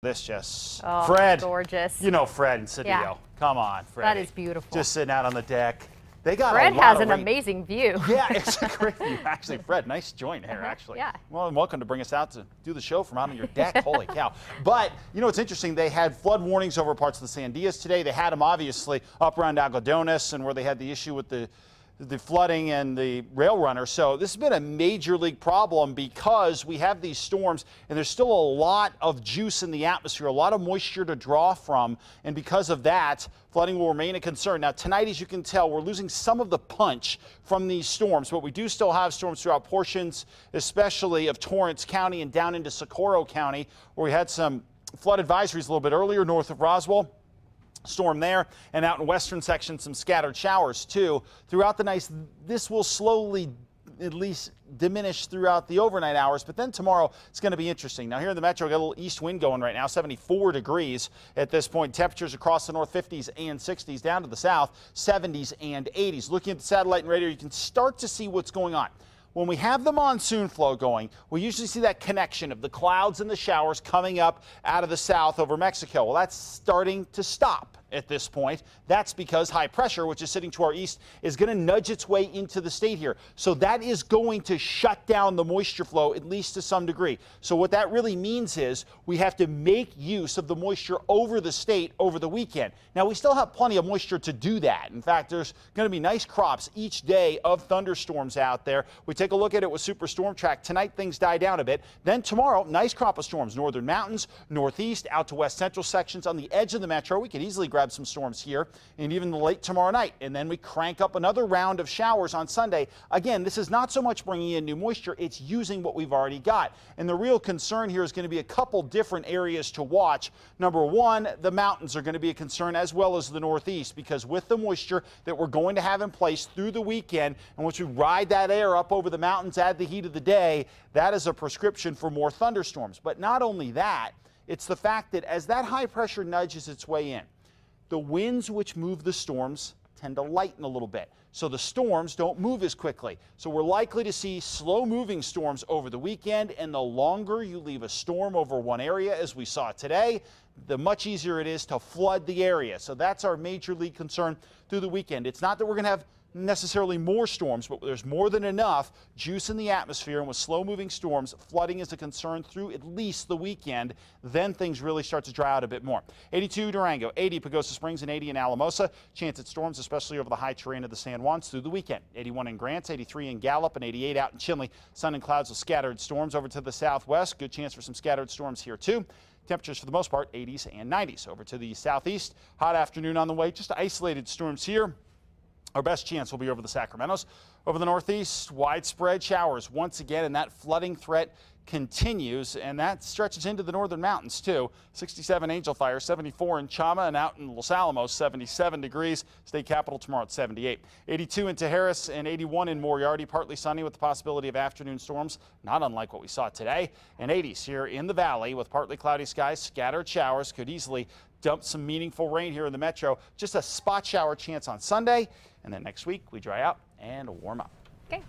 This just, Oh, Fred, gorgeous. you know Fred and Cedillo. Yeah. Come on, Fred. That is beautiful. Just sitting out on the deck. They got Fred a lot has of an amazing view. Yeah, it's a great view. Actually, Fred, nice joint here, actually. Yeah. Well, and welcome to bring us out to do the show from out on your deck. Holy cow. But, you know, it's interesting. They had flood warnings over parts of the Sandias today. They had them, obviously, up around Algodones and where they had the issue with the flooding and the rail runner. So this has been a major league problem because we have these storms and there's still a lot of juice in the atmosphere, a lot of moisture to draw from. And because of that, flooding will remain a concern. Now tonight, as you can tell, we're losing some of the punch from these storms, but we do still have storms throughout portions, especially of Torrance County and down into Socorro County, where we had some flood advisories a little bit earlier north of Roswell. Storm there, and out in western section some scattered showers too throughout the night. This will slowly at least diminish throughout the overnight hours, but then tomorrow it's going to be interesting. Now here in the metro, we got a little east wind going right now, 74 degrees at this point. Temperatures across the north 50s and 60s, down to the south 70s and 80s. Looking at the satellite and radar, you can start to see what's going on. When we have the monsoon flow going, we usually see that connection of the clouds and the showers coming up out of the south over Mexico. Well, that's starting to stop at this point. That's because high pressure, which is sitting to our east, is going to nudge its way into the state here. So that is going to shut down the moisture flow, at least to some degree. So what that really means is we have to make use of the moisture over the state over the weekend. Now, we still have plenty of moisture to do that. In fact, there's going to be nice crops each day of thunderstorms out there. We take a look at it with Superstorm Track. Tonight, things die down a bit. Then tomorrow, nice crop of storms. Northern mountains, northeast, out to west central sections on the edge of the metro. We could easily grab some storms here and even late tomorrow night. And then we crank up another round of showers on Sunday. Again, this is not so much bringing in new moisture, it's using what we've already got. And the real concern here is going to be a couple different areas to watch. Number one, the mountains are going to be a concern, as well as the northeast, because with the moisture that we're going to have in place through the weekend, and once we ride that air up over the mountains, add the heat of the day, that is a prescription for more thunderstorms. But not only that, it's the fact that as that high pressure nudges its way in, the winds which move the storms tend to lighten a little bit. So the storms don't move as quickly. So we're likely to see slow moving storms over the weekend, and the longer you leave a storm over one area, as we saw today, the much easier it is to flood the area. So that's our major league concern through the weekend. It's not that we're going to have necessarily more storms, but there's more than enough juice in the atmosphere, and with slow moving storms, flooding is a concern through at least the weekend. Then things really start to dry out a bit more. 82 Durango, 80 Pagosa Springs, and 80 in Alamosa. Chance at storms, especially over the high terrain of the San Juans through the weekend. 81 in Grants, 83 in Gallup, and 88 out in Chinle. Sun and clouds with scattered storms over to the southwest. Good chance for some scattered storms here too. Temperatures for the most part 80s and 90s. Over to the southeast, hot afternoon on the way. Just isolated storms here. Our best chance will be over the Sacramentos. Over the northeast, widespread showers once again, and that flooding threat continues, and that stretches into the northern mountains too. 67 Angel Fire, 74 in Chama, and out in Los Alamos, 77 degrees. State capital tomorrow at 78. 82 in Tijeras and 81 in Moriarty. Partly sunny with the possibility of afternoon storms, not unlike what we saw today. And 80s here in the valley with partly cloudy skies, scattered showers. Could easily dump some meaningful rain here in the metro. Just a spot shower chance on Sunday, and then next week we dry out and warm up. Okay.